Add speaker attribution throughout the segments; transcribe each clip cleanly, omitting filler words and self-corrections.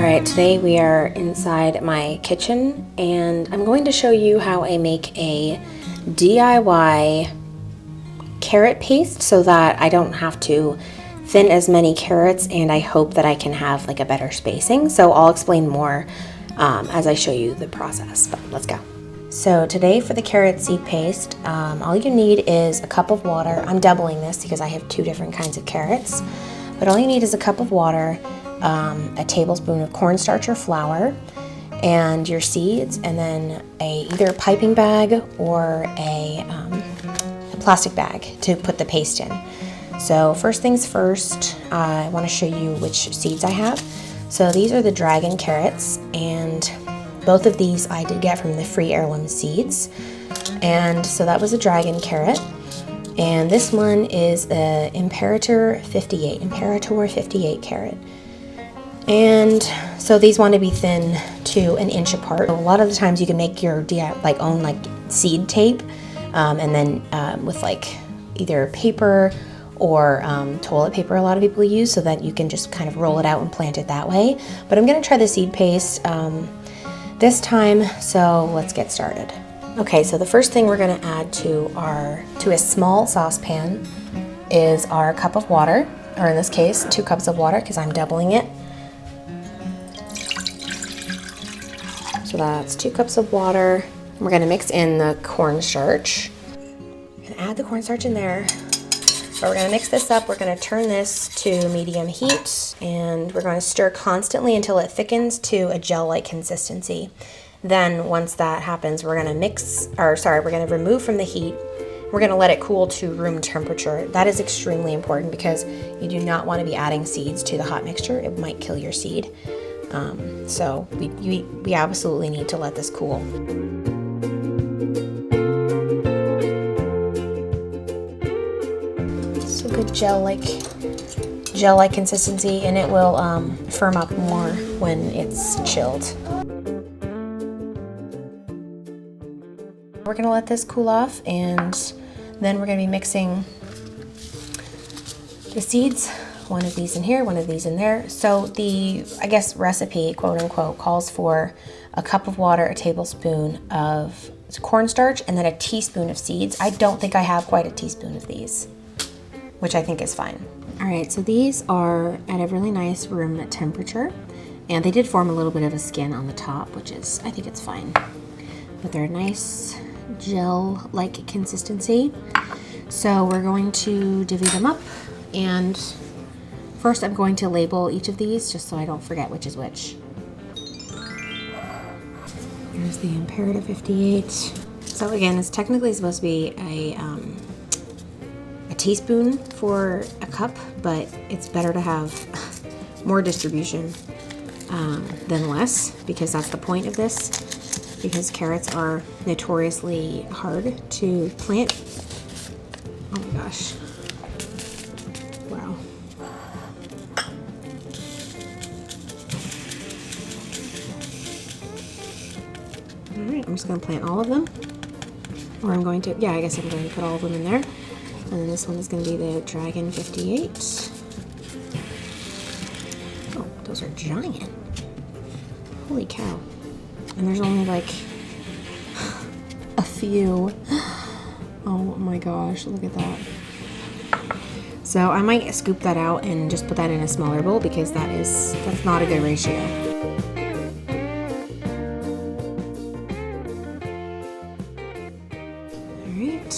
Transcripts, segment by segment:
Speaker 1: Alright, today we are inside my kitchen and I'm going to show you how I make a DIY carrot paste so that I don't have to thin as many carrots, and I hope that I can have like a better spacing. So I'll explain more as I show you the process, but let's go. So today for the carrot seed paste, all you need is a cup of water. I'm doubling this because I have two different kinds of carrots, but all you need is a cup of water, a tablespoon of cornstarch or flour, and your seeds, and then either a piping bag or a plastic bag to put the paste in. So first things first, I want to show you which seeds I have. So these are the dragon carrots, and both of these I did get from the free heirloom seeds. And so that was a dragon carrot. And this one is the Imperator 58 carrot. And so these want to be thin to an inch apart. A lot of the times you can make your own seed tape, and then with either paper or toilet paper a lot of people use, so that you can just kind of roll it out and plant it that way. But I'm going to try the seed paste this time, so let's get started. Okay, so the first thing we're going to add to a small saucepan is our cup of water, or in this case 2 cups of water because I'm doubling it. So that's 2 cups of water. We're going to mix in the cornstarch and add the cornstarch in there. But we're going to mix this up. We're going to turn this to medium heat, and we're going to stir constantly until it thickens to a gel-like consistency. Then once that happens, we're going to remove from the heat. We're going to let it cool to room temperature. That is extremely important because you do not want to be adding seeds to the hot mixture. It might kill your seed. So we absolutely need to let this cool. So good gel-like consistency, and it will firm up more when it's chilled. We're going to let this cool off, and then we're going to be mixing the seeds. One of these in here, one of these in there. So the, recipe, quote unquote, calls for a cup of water, a tablespoon of cornstarch, and then a teaspoon of seeds. I don't think I have quite a teaspoon of these, which I think is fine. All right, so these are at a really nice room temperature, and they did form a little bit of a skin on the top, which is, I think it's fine. But they're a nice gel-like consistency. So we're going to divvy them up, and first I'm going to label each of these just so I don't forget which is which. Here's the Imperator 58. So again, it's technically supposed to be a teaspoon for a cup, but it's better to have more distribution than less, because that's the point of this, because carrots are notoriously hard to plant. Oh my gosh. Wow. Alright, I'm just going to plant all of them. Or I'm going to, I guess I'm going to put all of them in there. And then this one is going to be the Dragon 58. Oh, those are giant. Holy cow. And there's only a few. Oh my gosh, look at that. So I might scoop that out and just put that in a smaller bowl, because that's not a good ratio. Alright.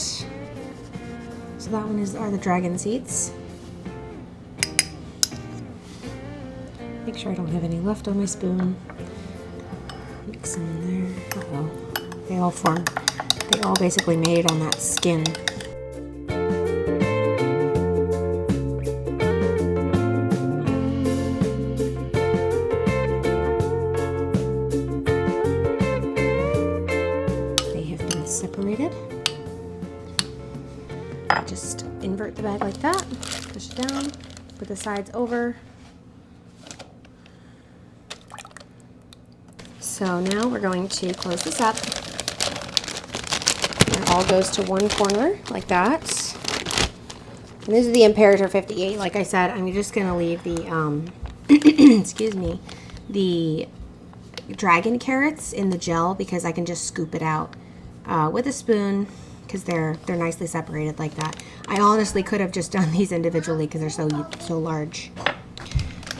Speaker 1: So that one are the dragon seeds. Make sure I don't have any left on my spoon. Mix them in there. Uh-oh. They all basically made it on that skin. They have been separated. Just invert the bag like that, push it down, put the sides over. So now we're going to close this up. It all goes to one corner like that. And this is the Imperator 58. Like I said, I'm just going to leave the, excuse me, the dragon carrots in the gel because I can just scoop it out with a spoon because they're nicely separated like that. I honestly could have just done these individually because they're so large.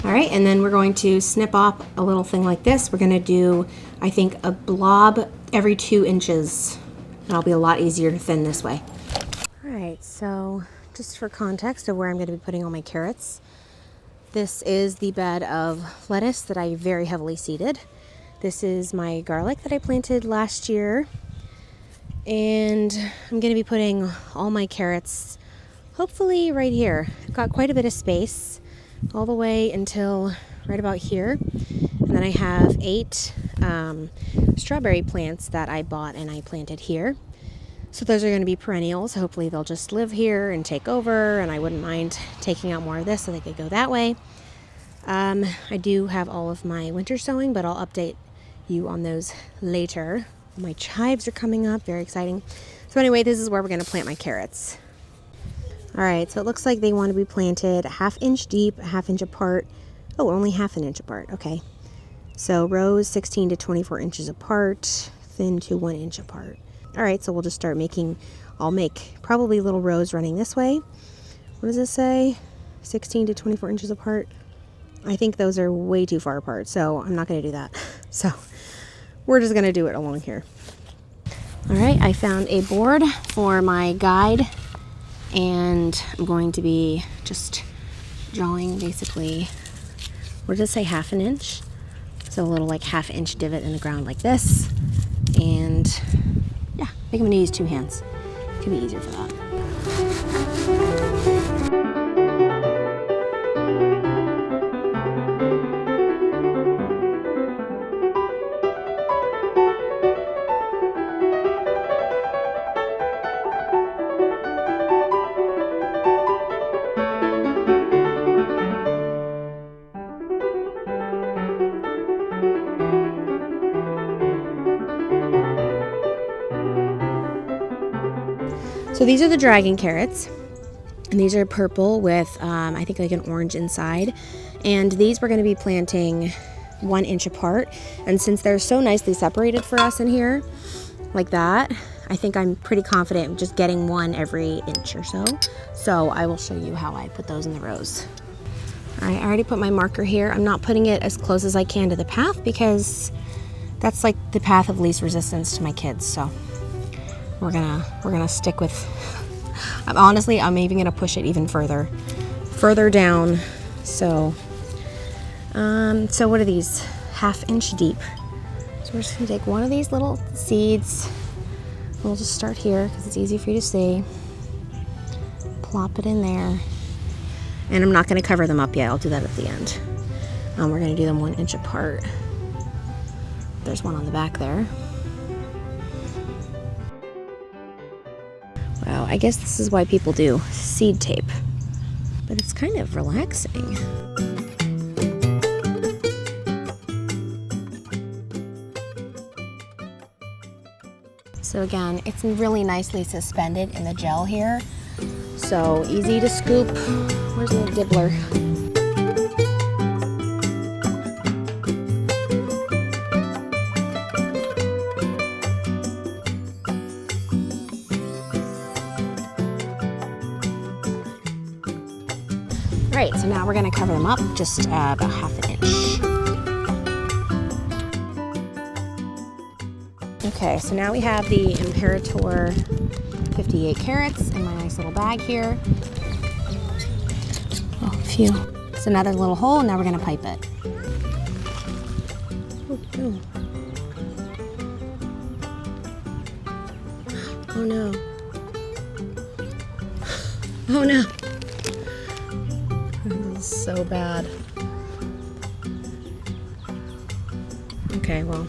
Speaker 1: All right, and then we're going to snip off a little thing like this. We're gonna do, I think, a blob every 2 inches. It'll be a lot easier to thin this way. All right, so just for context of where I'm gonna be putting all my carrots, this is the bed of lettuce that I very heavily seeded. This is my garlic that I planted last year. And I'm gonna be putting all my carrots, hopefully right here. I've got quite a bit of space, all the way until right about here. And then I have 8 strawberry plants that I bought and I planted here. So those are going to be perennials. Hopefully they'll just live here and take over, and I wouldn't mind taking out more of this so they could go that way. I do have all of my winter sowing, but I'll update you on those later. My chives are coming up, very exciting. So anyway, this is where we're going to plant my carrots. All right, so it looks like they want to be planted 1/2 inch deep, 1/2 inch apart. Oh, only 1/2 inch apart, okay. So rows 16 to 24 inches apart, thin to 1 inch apart. All right, so we'll just start making, I'll make probably little rows running this way. What does this say? 16 to 24 inches apart. I think those are way too far apart, so I'm not gonna do that. So we're just gonna do it along here. All right, I found a board for my guide, and I'm going to be just drawing basically, what does it say, 1/2 inch? So a little like 1/2 inch divot in the ground like this. And yeah, I think I'm gonna use 2 hands. It could be easier for that. So these are the dragon carrots, and these are purple with I think like an orange inside, and these we're going to be planting 1 inch apart. And since they're so nicely separated for us in here like that, I think I'm pretty confident in just getting one every inch or so. So I will show you how I put those in the rows. All right, I already put my marker here. I'm not putting it as close as I can to the path because that's like the path of least resistance to my kids. So we're gonna stick with, honestly, I'm even gonna push it even further down. So so what are these? 1/2 inch deep. So we're just gonna take one of these little seeds. We'll just start here because it's easy for you to see. Plop it in there. And I'm not gonna cover them up yet, I'll do that at the end. We're gonna do them 1 inch apart. There's one on the back there. Wow, I guess this is why people do seed tape, but it's kind of relaxing. So again, it's really nicely suspended in the gel here, so easy to scoop. Where's the little dibbler? All right, so now we're gonna cover them up just about 1/2 inch. Okay, so now we have the Imperator 58 carrots in my nice little bag here. Oh, phew. It's another little hole, and now we're gonna pipe it. Oh, no. Oh no. Oh no. This is so bad. Okay, well,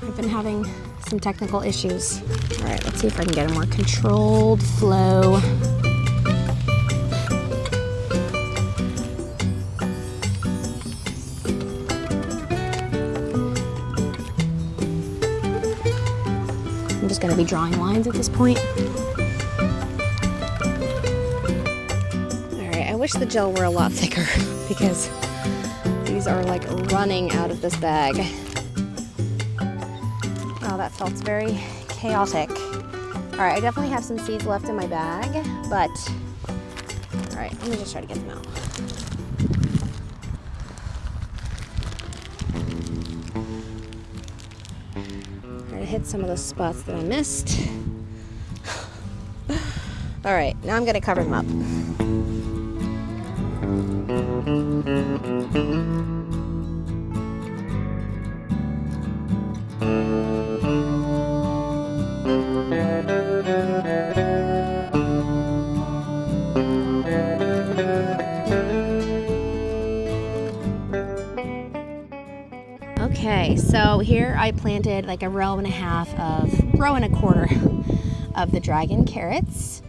Speaker 1: I've been having some technical issues. All right, let's see if I can get a more controlled flow. I'm just gonna be drawing lines at this point. All right, I wish the gel were a lot thicker because These are like running out of this bag. Oh, that felt very chaotic. All right, I definitely have some seeds left in my bag, but all right, let me just try to get them out. All right, I hit some of the spots that I missed. All right, now I'm gonna cover them up. Okay, so here I planted like a row and a quarter of the dragon carrots.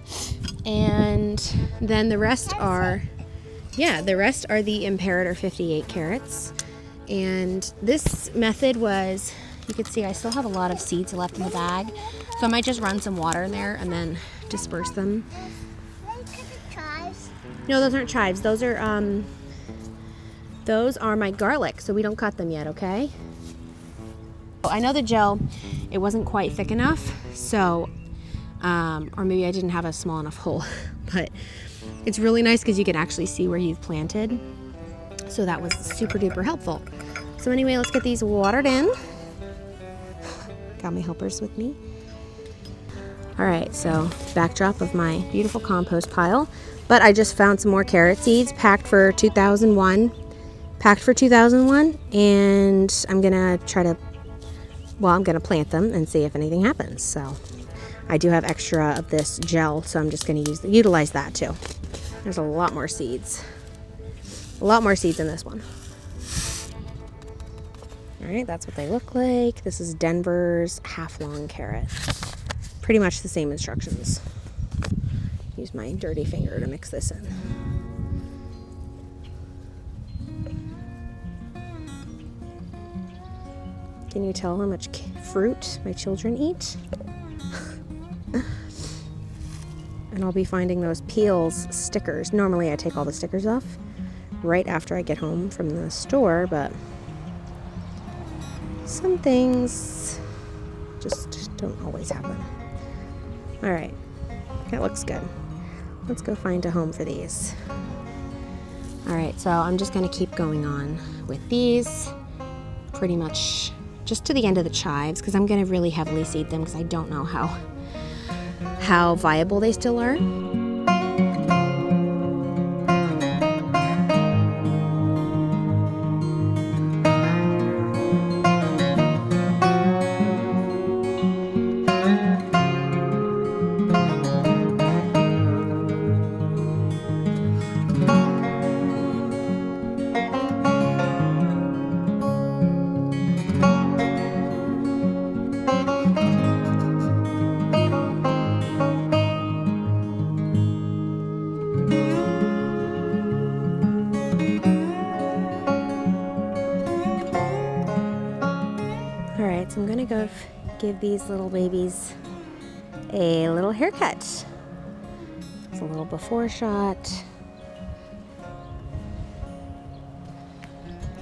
Speaker 1: And then the rest are the Imperator 58 carrots. And this method was, you can see I still have a lot of seeds left in the bag. So I might just run some water in there and then disperse them. No, those aren't chives. Those are my garlic, so we don't cut them yet, okay? I know the gel, it wasn't quite thick enough, so, or maybe I didn't have a small enough hole, but it's really nice because you can actually see where you've planted. So that was super duper helpful. So anyway, let's get these watered in. Got my helpers with me. All right, so backdrop of my beautiful compost pile, but I just found some more carrot seeds packed for 2001, and I'm gonna plant them and see if anything happens. So I do have extra of this gel, so I'm just gonna utilize that too. There's a lot more seeds in this one. All right, that's what they look like. This is Denver's half-long carrot. Pretty much the same instructions. Use my dirty finger to mix this in. Can you tell how much fruit my children eat? And I'll be finding those peels stickers. Normally I take all the stickers off right after I get home from the store, but some things just don't always happen. All right, that looks good. Let's go find a home for these. All right, so I'm just gonna keep going on with these pretty much just to the end of the chives, because I'm gonna really heavily seed them because I don't know how viable they still are. Alright, so I'm gonna go give these little babies a little haircut. It's a little before shot.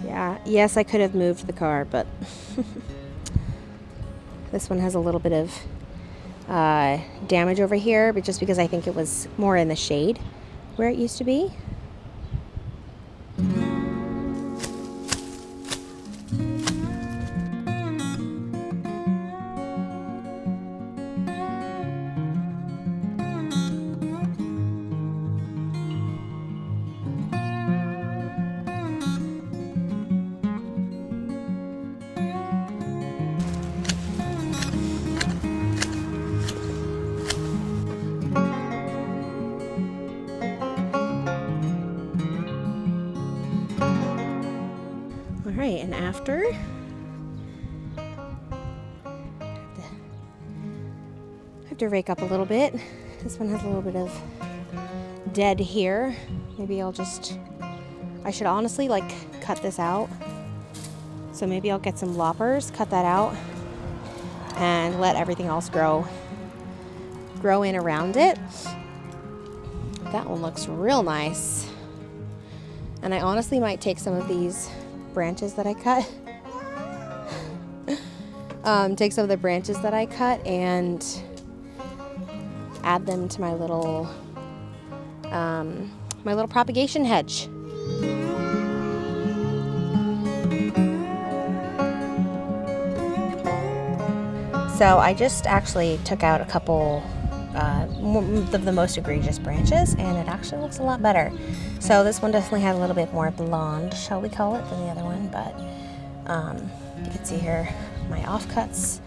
Speaker 1: Yeah, yes, I could have moved the car, but this one has a little bit of damage over here, but just because I think it was more in the shade where it used to be. All right, and after, I have to rake up a little bit. This one has a little bit of dead here. Maybe I should honestly cut this out. So maybe I'll get some loppers, cut that out, and let everything else grow in around it. That one looks real nice. And I honestly might take some of these branches that I cut. Take some of the branches that I cut and add them to my little propagation hedge. So I just actually took out a couple of the most egregious branches, and it actually looks a lot better. So this one definitely had a little bit more blonde, shall we call it, than the other one, but you can see here my offcuts,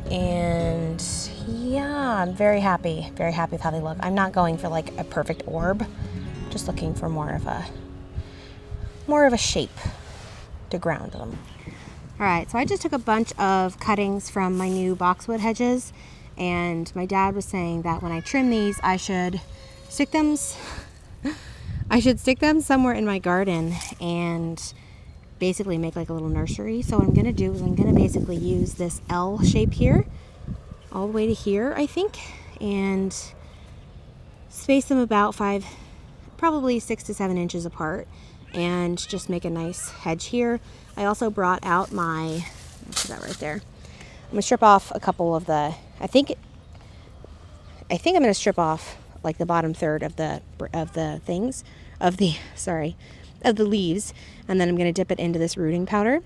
Speaker 1: and yeah, I'm very happy with how they look. I'm not going for like a perfect orb, just looking for more of a shape to ground them. All right, so I just took a bunch of cuttings from my new Boxwood hedges, and my dad was saying that when I trim these, I should stick them somewhere in my garden and basically make like a little nursery. So what I'm gonna do is I'm gonna basically use this L shape here, all the way to here, I think, and space them about probably 6 to 7 inches apart, and just make a nice hedge here. I also brought out my, what's that right there? I'm gonna strip off a couple of the, I think I'm gonna strip off like the bottom third of the leaves, and then I'm gonna dip it into this rooting powder,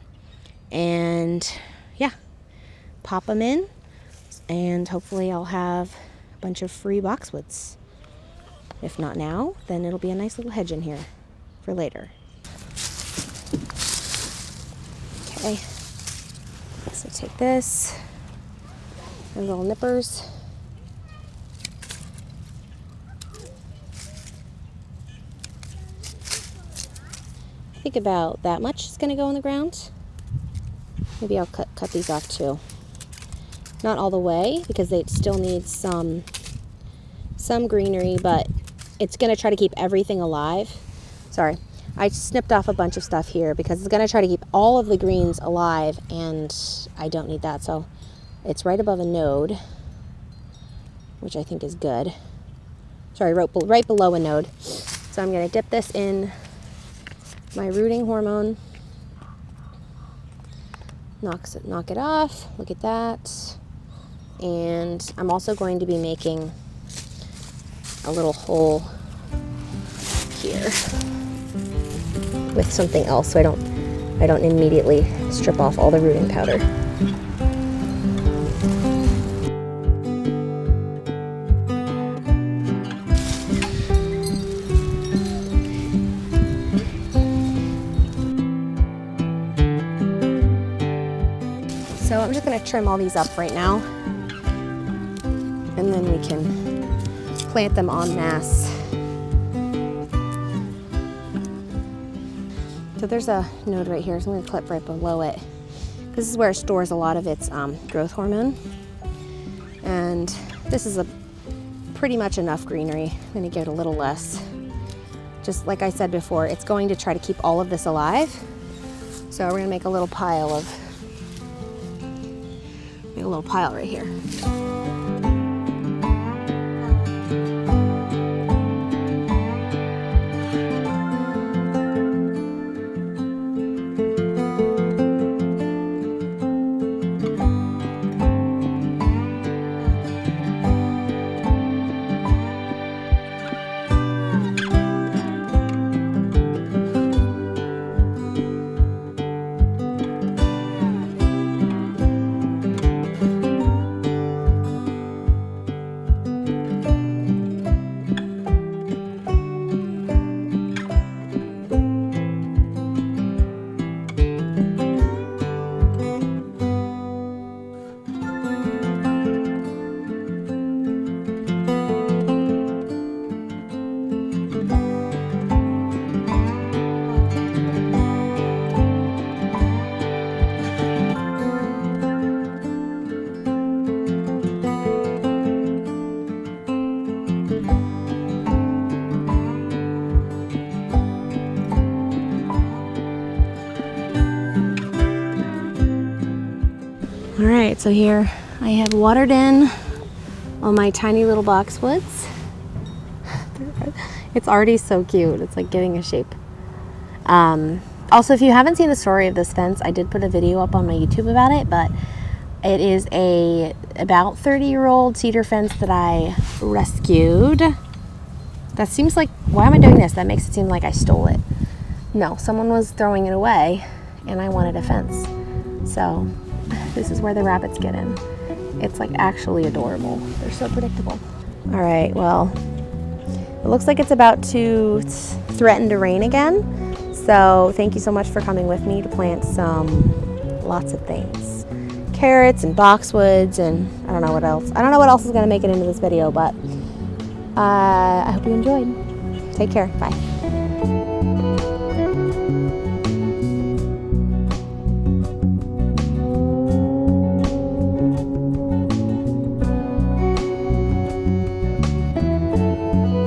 Speaker 1: and yeah, pop them in, and hopefully I'll have a bunch of free boxwoods. If not now, then it'll be a nice little hedge in here for later. Okay, so take this, and little nippers. I think about that much is gonna go in the ground. Maybe I'll cut these off too. Not all the way, because they still need some greenery, but it's gonna try to keep everything alive. Sorry, I snipped off a bunch of stuff here because it's gonna try to keep all of the greens alive, and I don't need that. So it's right above a node, which I think is good. Sorry, right below a node. So I'm gonna dip this in my rooting hormone. Knock it off. Look at that. And I'm also going to be making a little hole here with something else, so I don't immediately strip off all the rooting powder. So I'm just going to trim all these up right now, and then we can plant them en masse. So there's a node right here, so I'm going to clip right below it. This is where it stores a lot of its growth hormone, and this is pretty much enough greenery. I'm going to give it a little less. Just like I said before, it's going to try to keep all of this alive. So we're going to make a little pile right here. All right, so here I have watered in all my tiny little boxwoods. It's already so cute. It's like getting a shape. I Also, if you haven't seen the story of this fence, I did put a video up on my YouTube about it, but it is a about 30-year-old cedar fence that I rescued. That seems like, why am I doing this? That makes it seem like I stole it. No, someone was throwing it away and I wanted a fence. So this is where the rabbits get in. It's like actually adorable. They're so predictable. All right, well, it looks like it's about to threaten to rain again. So thank you so much for coming with me to plant lots of things. Carrots and boxwoods and I don't know what else. I don't know what else is gonna make it into this video, but I hope you enjoyed. Take care, bye.